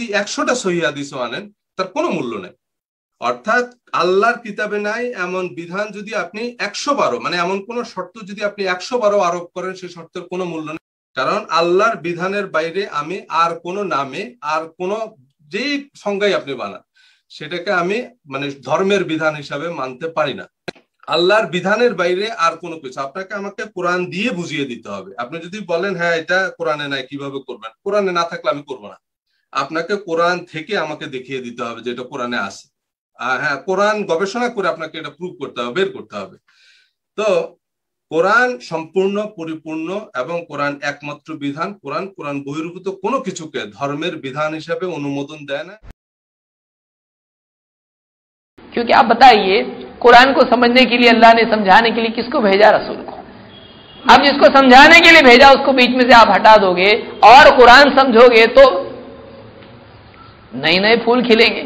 যদি 100টা সহিহ হাদিসও আনেন তার কোনো মূল্য নেই। অর্থাৎ আল্লাহর কিতাবে নাই এমন বিধান যদি আপনি 100 বারও, মানে এমন কোন শর্ত যদি আপনি 100 বারও আরোপ করেন, সেই শর্তের কোনো মূল্য নেই। কারণ আল্লাহর বিধানের বাইরে আমি আর কোন নামে, আর কোন যেই সংজ্ঞাই আপনি বানান, সেটাকে আমি মানে ধর্মের বিধান হিসাবে মানতে পারি না। আল্লাহর বিধানের বাইরে আর কোনো কিছু আপনাকে আমাকে কোরআন দিয়ে বুঝিয়ে দিতে হবে। আপনি যদি বলেন হ্যাঁ এটা কোরআনে নাই, কিভাবে করবেন? কোরআনে না থাকলে আমি করবো না। আপনাকে কোরআন থেকে আমাকে দেখিয়ে দিতে হবে যে এটা কোরআনে আছে। হ্যাঁ, কোরআন গবেষণা করে আপনাকে এটা প্রুভ করতে হবে, বের করতে হবে। তো কোরআন সম্পূর্ণ পরিপূর্ণ এবং কোরআন একমাত্র বিধান। কোরআন বহির্ভূত কোনো কিছুকে ধর্মের বিধান হিসাবে অনুমোদন দেয় না। क्योंकि आप बताइए, कुरान को समझने के लिए अल्लाह ने समझाने के लिए किसको भेजा? रसूल को। अब जिसको समझाने के लिए भेजा उसको बीच में से आप हटा दोगे और कुरान समझोगे तो नए नए फूल खिलेंगे,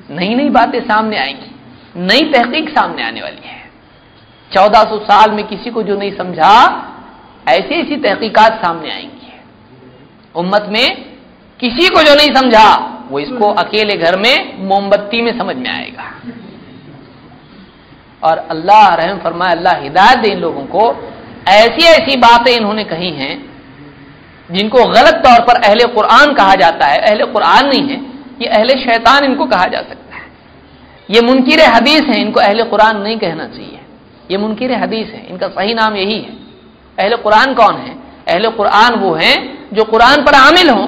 नई नई बातें सामने आएंगी, नई तहकीक सामने आने वाली है। 1400 साल में किसी को जो नहीं समझा, ऐसी ऐसी तहकीकात सामने आएंगी। उम्मत में किसी को जो नहीं समझा वो इसको अकेले घर में मोमबत्ती में समझ में आएगा। और अल्लाह रहम फरमाए, अल्लाह हिदायत दे इन लोगों को। ऐसी ऐसी बातें इन्होंने कही हैं जिनको गलत तौर पर अहले कुरान कहा जाता है। अहले कुरान नहीं है ये, अहले शैतान इनको कहा जा सकता है। ये मुनकिर हदीस है, इनको अहले कुरान नहीं कहना चाहिए। ये मुनकिर हदीस है, इनका सही नाम यही है। अहले कुरान कौन है? अहले कुरान वो हैं जो कुरान पर आमिल हों।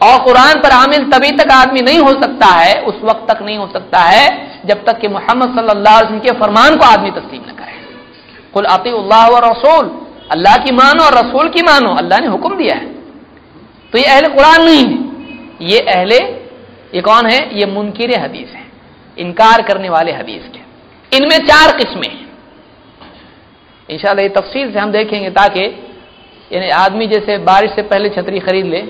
और कुरान पर आमिल तभी तक आदमी नहीं हो सकता है, उस वक्त तक नहीं हो सकता है जब तक कि मोहम्मद सल्लल्लाहु अलैहि वसल्लम के फरमान को आदमी तस्लीम न करे। कुल अतीउल्लाह व रसूल, अल्लाह की मानो और रसूल की मानो, अल्लाह ने हुक्म दिया है। तो ये अहले कुरान नहीं है, ये कौन है? ये मुनकिर हदीस है, इनकार करने वाले हदीस के। इनमें 4 किस्में हैं। इंशाअल्लाह ये तफसील से हम देखेंगे, ताकि यानी आदमी जैसे बारिश से पहले छतरी खरीद ले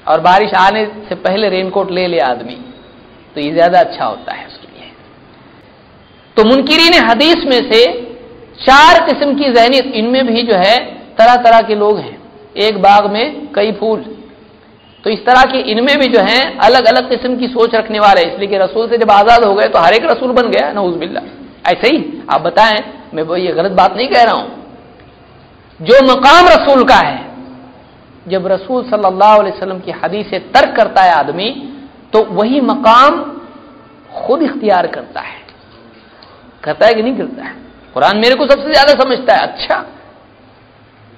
और बारिश आने से पहले रेनकोट ले ले आदमी, तो ये ज्यादा अच्छा होता है उसके लिए। तो मुनकिरीन हदीस में से 4 किस्म की ज़हनियत, इनमें भी जो है तरह तरह के लोग हैं। एक बाग में कई फूल, तो इस तरह के इनमें भी जो है अलग अलग किस्म की सोच रखने वाले। इसलिए कि रसूल से जब आजाद हो गए तो हर एक रसूल बन गया, नऊज़ बिल्लाह। ऐसे ही आप बताएं, मैं ये गलत बात नहीं कह रहा हूं। जो मकाम रसूल का है, जब रसूल सल्लल्लाहु अलैहि वसल्लम की हदीस से तर्क करता है आदमी, तो वही मकाम खुद इख्तियार करता है कि नहीं करता है? कुरान मेरे को सबसे ज्यादा समझता है, अच्छा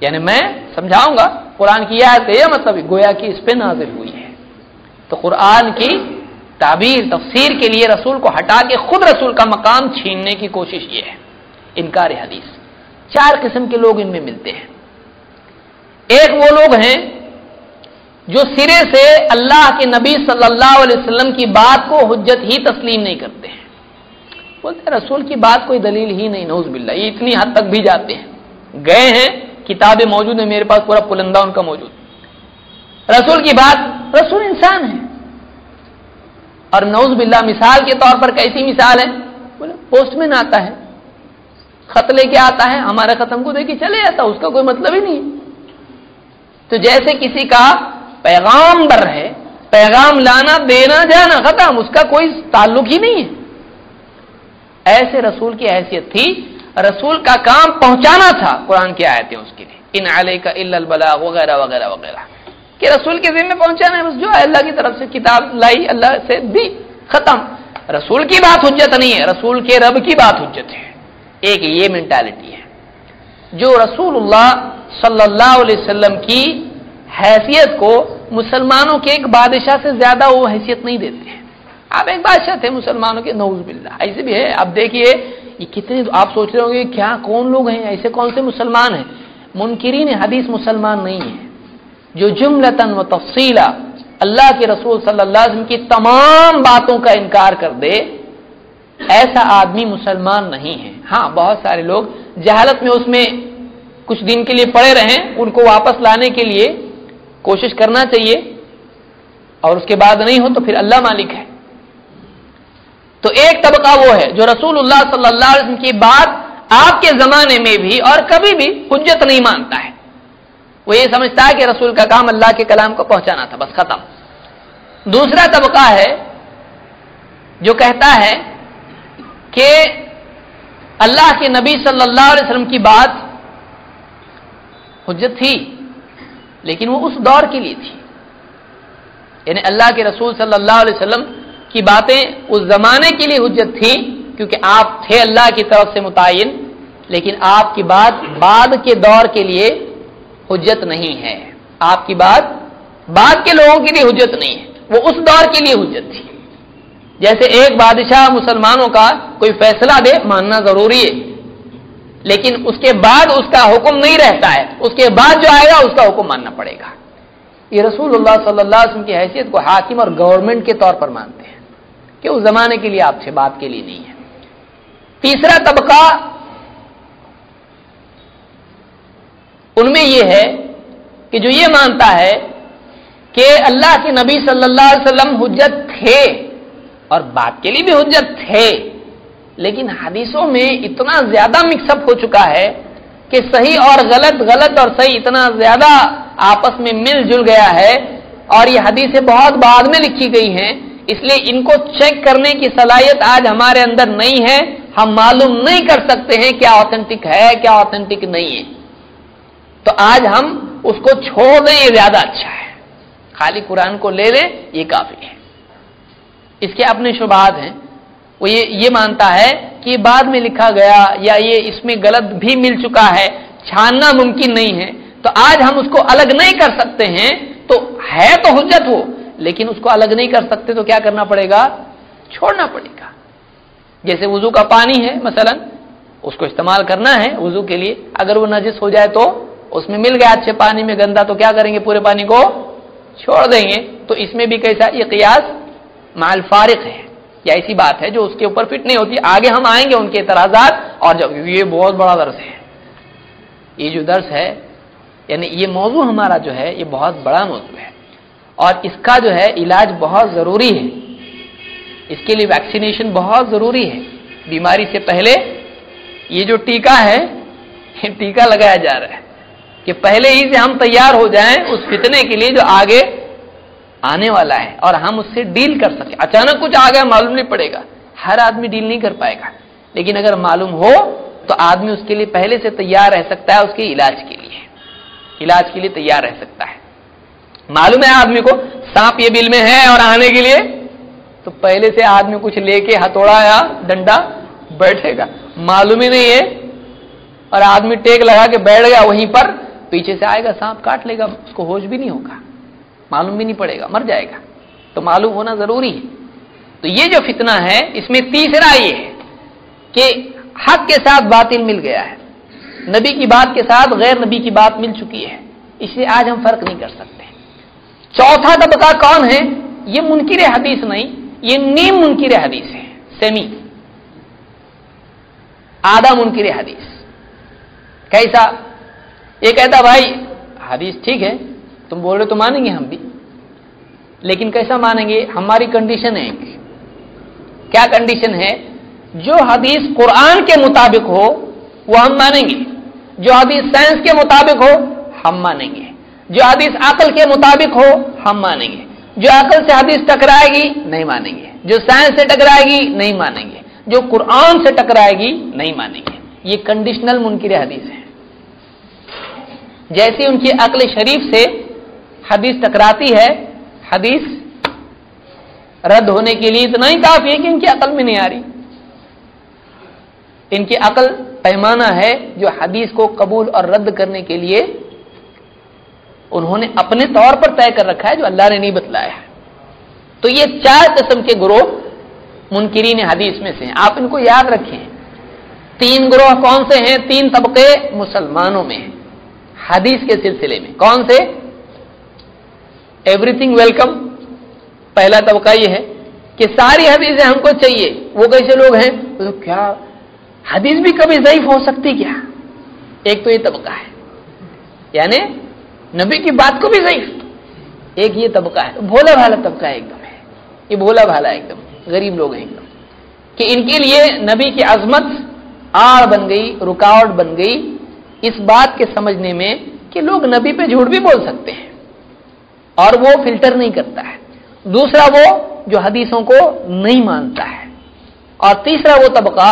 यानी मैं समझाऊंगा। कुरान की आयत है, मतलब गोया कि इस पे नाजिल हुई है। तो कुरान की ताबीर तफसीर के लिए रसूल को हटा के खुद रसूल का मकाम छीनने की कोशिश ये है, इनकार हदीस। 4 किस्म के लोग इनमें मिलते हैं। एक वो लोग हैं जो सिरे से अल्लाह के नबी सल्लल्लाहु अलैहि वसल्लम की बात को हुज्जत ही तस्लीम नहीं करते हैं। बोलते हैं रसूल की बात कोई दलील ही नहीं, नऊज़ बिल्लाह। ये इतनी हद तक भी जाते हैं, गए हैं, किताबें मौजूद है मेरे पास, पूरा पुलंदा उनका मौजूद। रसूल की बात, रसूल इंसान है। और नऊज़ बिल्लाह मिसाल के तौर पर कैसी मिसाल है? बोले पोस्टमैन आता है, खत लेके आता है, हमारा खत हमको देके चले जाता, उसका कोई मतलब ही नहीं है। तो जैसे किसी का पैगाम्बर है, पैगाम लाना देना जाना खत्म, उसका कोई ताल्लुक ही नहीं है। ऐसे रसूल की हैसियत थी, रसूल का काम पहुंचाना था। कुरान की आयतें उसके लिए, इन अलैका इल्लल बलाग वगैरह वगैरह वगैरह, कि रसूल के ज़िम्मे पहुंचाना है बस। जो अल्लाह की तरफ से किताब लाई, अल्लाह से दी, खत्म। रसूल की बात हुज्जत नहीं है, रसूल के रब की बात हुज्जत है। एक ये मेंटालिटी है। जो रसूलुल्लाह सल्लल्लाहु अलैहि वसल्लम की हैसियत को मुसलमानों के एक बादशाह से ज्यादा वो हैसियत नहीं देते हैं। आप एक बादशाह थे मुसलमानों के, नऊज़ बिल्लाह, ऐसे भी है। आप देखिए ये कितने, आप सोच रहे होंगे क्या कौन लोग हैं ऐसे, कौन से मुसलमान हैं? मुनकिरीन हदीस मुसलमान नहीं है। जो जुमलतन व तफसीला अल्लाह के रसूल सल्लल्लाहु अलैहि वसल्लम की तमाम बातों का इनकार कर दे, ऐसा आदमी मुसलमान नहीं है। हाँ, बहुत सारे लोग जहालत में उसमें कुछ दिन के लिए पड़े रहें, उनको वापस लाने के लिए कोशिश करना चाहिए, और उसके बाद नहीं हो तो फिर अल्लाह मालिक है। तो एक तबका वो है जो रसूलुल्लाह सल्लल्लाहु अलैहि वसल्लम की बात आपके जमाने में भी और कभी भी हुज्जत नहीं मानता है। वो ये समझता है कि रसूल का काम अल्लाह के कलाम को पहुंचाना था, बस खत्म। दूसरा तबका है जो कहता है कि अल्लाह के नबी सल्लल्लाहु अलैहि वसल्लम की बात हुज्जत थी, लेकिन वो उस दौर के लिए थी, यानी अल्लाह के रसूल सल्लल्लाहु अलैहि वसल्लम की बातें उस जमाने के लिए हुज्जत थी क्योंकि आप थे अल्लाह की तरफ से मुतायन, लेकिन आपकी बात बाद के दौर के लिए हुज्जत नहीं है। आपकी बात बाद के लोगों के लिए हुज्जत नहीं है, वो उस दौर के लिए हुज्जत थी। जैसे एक बादशाह मुसलमानों का कोई फैसला दे, मानना जरूरी है, लेकिन उसके बाद उसका हुक्म नहीं रहता है, उसके बाद जो आएगा उसका हुक्म मानना पड़ेगा। ये रसूलुल्लाह सल्लल्लाहु अलैहि वसल्लम की हैसियत को हाकिम और गवर्नमेंट के तौर पर मानते हैं कि उस जमाने के लिए आप थे, बात के लिए नहीं है। तीसरा तबका उनमें यह है कि जो ये मानता है कि अल्लाह के नबी सल्लल्लाहु अलैहि वसल्लम हुज्जत थे और बात के लिए भी हुज्जत थे, लेकिन हदीसों में इतना ज्यादा मिक्सअप हो चुका है कि सही और गलत, गलत और सही इतना ज्यादा आपस में मिलजुल गया है, और ये हदीसें बहुत बाद में लिखी गई हैं, इसलिए इनको चेक करने की सलाहियत आज हमारे अंदर नहीं है। हम मालूम नहीं कर सकते हैं क्या ऑथेंटिक है, क्या ऑथेंटिक नहीं है। तो आज हम उसको छोड़ दें, ये ज्यादा अच्छा है, खाली कुरान को ले लें, ये काफी है। इसके अपने शुबहात हैं। वो ये मानता है कि बाद में लिखा गया या ये इसमें गलत भी मिल चुका है, छानना मुमकिन नहीं है, तो आज हम उसको अलग नहीं कर सकते हैं। तो है तो हुज्जत हो, लेकिन उसको अलग नहीं कर सकते, तो क्या करना पड़ेगा? छोड़ना पड़ेगा। जैसे वुजू का पानी है मसलन, उसको इस्तेमाल करना है वुजू के लिए, अगर वो नजिस हो जाए तो उसमें मिल गया अच्छे पानी में गंदा, तो क्या करेंगे? पूरे पानी को छोड़ देंगे। तो इसमें भी कैसा? ये कियास माल फारिक है, या ऐसी बात है जो उसके ऊपर फिट नहीं होती। आगे हम आएंगे उनके एतराजात, और जब ये बहुत बड़ा दर्स है, ये जो दर्स है, यानी ये मौजू हमारा जो है ये बहुत बड़ा मौजू है, और इसका जो है इलाज बहुत जरूरी है। इसके लिए वैक्सीनेशन बहुत जरूरी है। बीमारी से पहले ये जो टीका है, ये टीका लगाया जा रहा है कि पहले ही से हम तैयार हो जाएं उस फितने के लिए जो आगे आने वाला है, और हम उससे डील कर सके। अचानक कुछ आ गया मालूम नहीं पड़ेगा, हर आदमी डील नहीं कर पाएगा, लेकिन अगर मालूम हो तो आदमी उसके लिए पहले से तैयार रह सकता है, उसके इलाज के लिए तैयार रह सकता है। मालूम है आदमी को सांप ये बिल में है और आने के लिए, तो पहले से आदमी कुछ लेके हथौड़ा या डंडा बैठेगा। मालूम ही नहीं है और आदमी टेक लगा के बैठ गया वहीं पर, पीछे से आएगा सांप काट लेगा, उसको होश भी नहीं होगा, मालूम भी नहीं पड़ेगा, मर जाएगा। तो मालूम होना जरूरी है। तो ये जो फितना है, इसमें तीसरा ये है कि हक के साथ बातिल मिल गया है, नबी की बात के साथ गैर नबी की बात मिल चुकी है, इसलिए आज हम फर्क नहीं कर सकते। चौथा तबका कौन है? ये मुनकिर हदीस नहीं, ये नीम मुनकिर हदीस है, सेमी, आधा मुनकिर हदीस। कैसा? ये कहता भाई हदीस ठीक है, तुम बोल रहे तो मानेंगे हम भी, लेकिन कैसा मानेंगे? हमारी कंडीशन है। क्या कंडीशन है? जो हदीस कुरान के मुताबिक हो वो हम मानेंगे, जो हदीस साइंस के मुताबिक हो हम मानेंगे, जो हदीस अकल के मुताबिक हो हम मानेंगे, जो अकल से हदीस टकराएगी नहीं मानेंगे, जो साइंस से टकराएगी नहीं मानेंगे, जो कुरान से टकराएगी नहीं मानेंगे। ये कंडीशनल मुनकिर हदीस है। जैसे उनकी अक्ल शरीफ से हदीस टकराती है, हदीस रद्द होने के लिए इतना ही काफी है कि इनकी अकल में नहीं आ रही। इनकी अकल पैमाना है जो हदीस को कबूल और रद्द करने के लिए उन्होंने अपने तौर पर तय कर रखा है, जो अल्लाह ने नहीं बतलाया है। तो ये 4 किस्म के ग्रोह मुनकिरीन हदीस में से हैं। आप इनको याद रखें। 3 ग्रोह कौन से हैं? 3 तबके मुसलमानों में हैं हदीस के सिलसिले में। कौन से? एवरीथिंग वेलकम, पहला तबका ये है कि सारी हदीसें हमको चाहिए। वो कैसे लोग हैं? तो क्या हदीस भी कभी ज़ईफ हो सकती क्या? एक तो ये तबका है, यानी नबी की बात को भी ज़ईफ। एक ये तबका है, भोला भाला तबका एकदम है, ये भोला भाला एकदम गरीब लोग हैं एकदम, कि इनके लिए नबी की अजमत आड़ बन गई, रुकावट बन गई इस बात के समझने में कि लोग नबी पे झूठ भी बोल सकते हैं और वो फिल्टर नहीं करता है। दूसरा वो जो हदीसों को नहीं मानता है, और तीसरा वो तबका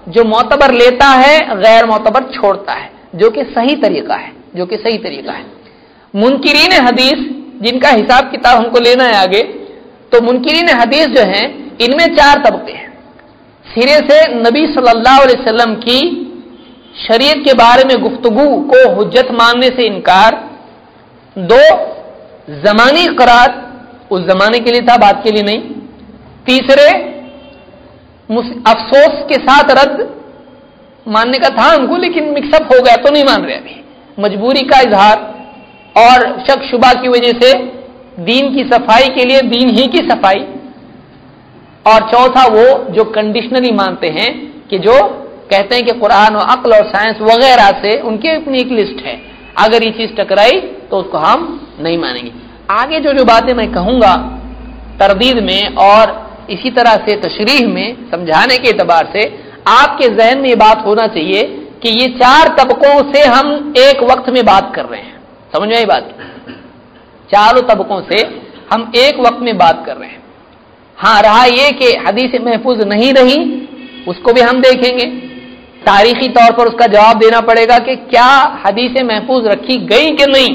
जो मोतबर लेता है, गैर मोतबर छोड़ता है, जो कि सही तरीका है, जो कि सही तरीका है। मुनकिरीन हदीस जिनका हिसाब किताब हमको लेना है आगे, तो मुनकिरीन हदीस जो हैं इनमें 4 तबके हैं। सिरे से नबी सल्लल्लाहु अलैहि वसल्लम की शरीयत के बारे में गुफ्तगू को हुज्जत मानने से इनकार। 2, ज़मानी क़रात, उस जमाने के लिए था, बात के लिए नहीं। तीसरे, अफसोस के साथ रद्द, मानने का था हमको लेकिन मिक्सअप हो गया तो नहीं मान रहे अभी, मजबूरी का इजहार और शक शुबा की वजह से दीन की सफाई के लिए दीन ही की सफाई। और चौथा वो जो कंडीशनली मानते हैं कि जो कहते हैं कि कुरान और अक्ल और साइंस वगैरह से उनकी अपनी एक लिस्ट है, अगर ये चीज टकराई तो उसको हम नहीं मानेंगे। आगे जो बातें मैं कहूंगा तरदीद में और इसी तरह से तशरीह में समझाने के एतबार से आपके जहन में ये बात होना चाहिए कि ये 4 तबकों से हम एक वक्त में बात कर रहे हैं। समझ में आई बात? 4 तबकों से हम एक वक्त में बात कर रहे हैं। हाँ, रहा ये कि हदीस महफूज नहीं रही, उसको भी हम देखेंगे। तारीखी तौर पर उसका जवाब देना पड़ेगा कि क्या हदीस महफूज रखी गई कि नहीं,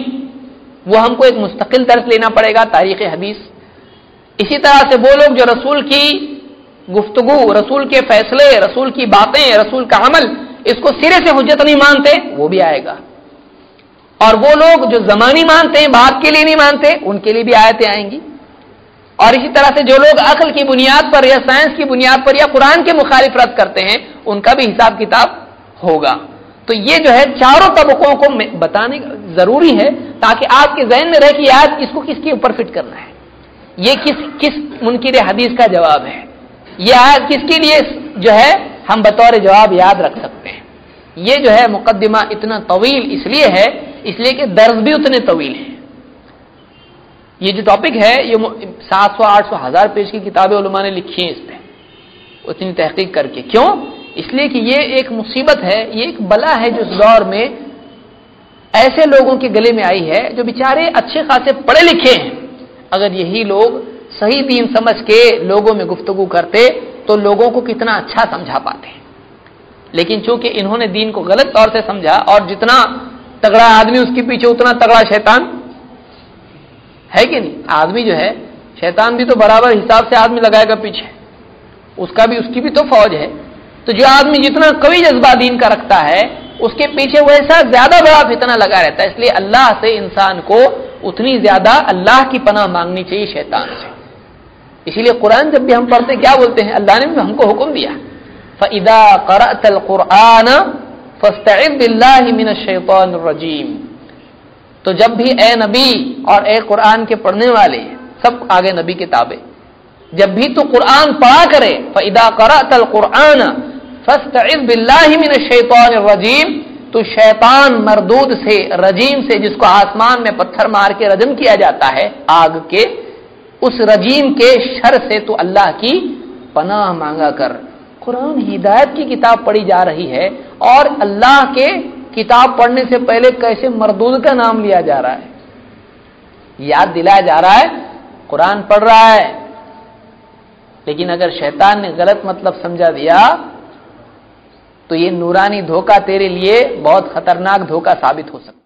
वो हमको एक मुस्तकिल दर्स लेना पड़ेगा, तारीख हदीस। इसी तरह से वो लोग जो रसूल की गुफ्तगू, रसूल के फैसले, रसूल की बातें, रसूल का अमल, इसको सिरे से हुज्जत नहीं मानते, वो भी आएगा। और वो लोग जो ज़मानी मानते हैं, बात के लिए नहीं मानते, उनके लिए भी आयतें आएंगी। और इसी तरह से जो लोग अक्ल की बुनियाद पर या साइंस की बुनियाद पर या कुरान के मुखालिफ रद्द करते हैं, उनका भी हिसाब किताब होगा। तो ये जो है 4 तबकों को बताने जरूरी है ताकि आपके जहन में रहे कि यार इसको किसके ऊपर फिट करना है, ये किस मुनकिर हदीस का जवाब है, यह किसके लिए जो है हम बतौर जवाब याद रख सकते हैं। ये जो है मुकद्दिमा इतना तवील इसलिए है, इसलिए कि दर्ज भी उतने तवील हैं। ये जो टॉपिक है ये 700, 800, 1000 पेज की किताबें उलमा ने लिखी हैं इस पे, उतनी तहकीक करके। क्यों? इसलिए कि ये एक मुसीबत है, ये एक बला है जो इस दौर में ऐसे लोगों के गले में आई है जो बेचारे अच्छे खासे पढ़े लिखे हैं। अगर यही लोग सही दीन समझ के लोगों में गुफ्तगू करते तो लोगों को कितना अच्छा समझा पाते। लेकिन चूंकि इन्होंने दीन को गलत तौर से समझा, और जितना तगड़ा आदमी उसके पीछे उतना तगड़ा शैतान है कि नहीं। आदमी जो है, शैतान भी तो बराबर हिसाब से आदमी लगाएगा पीछे, उसकी भी तो फौज है। तो जो आदमी जितना कवि जज्बा दीन का रखता है, उसके पीछे वैसा ज्यादा बड़ा फितना लगा रहता है। इसलिए अल्लाह से इंसान को उतनी ज्यादा अल्लाह की पनाह मांगनी चाहिए शैतान से। इसीलिए कुरान जब भी हम पढ़ते क्या बोलते हैं, अल्लाह ने हमको हुक्म दिया, फ़इज़ा क़रअतल क़ुरआन फ़स्तइज़ बिल्लाहि मिनश शैतानिर रजीम। तो जब भी ए नबी और ए कुरान के पढ़ने वाले, सब आगे नबी के ताबे, जब भी तू कुरान पढ़ा करे, फ़इज़ा क़रअतल क़ुरआन फ़स्तइज़ बिल्लाहि मिनश शैतानिर रजीम, तो शैतान मरदूद से, रजीम से, जिसको आसमान में पत्थर मार के रजम किया जाता है आग के, उस रजीम के शर से तो अल्लाह की पनाह मांगा कर। कुरान हिदायत की किताब पढ़ी जा रही है और अल्लाह के किताब पढ़ने से पहले कैसे मरदूद का नाम लिया जा रहा है, याद दिलाया जा रहा है। कुरान पढ़ रहा है, लेकिन अगर शैतान ने गलत मतलब समझा दिया तो ये नूरानी धोखा तेरे लिए बहुत खतरनाक धोखा साबित हो सकता है।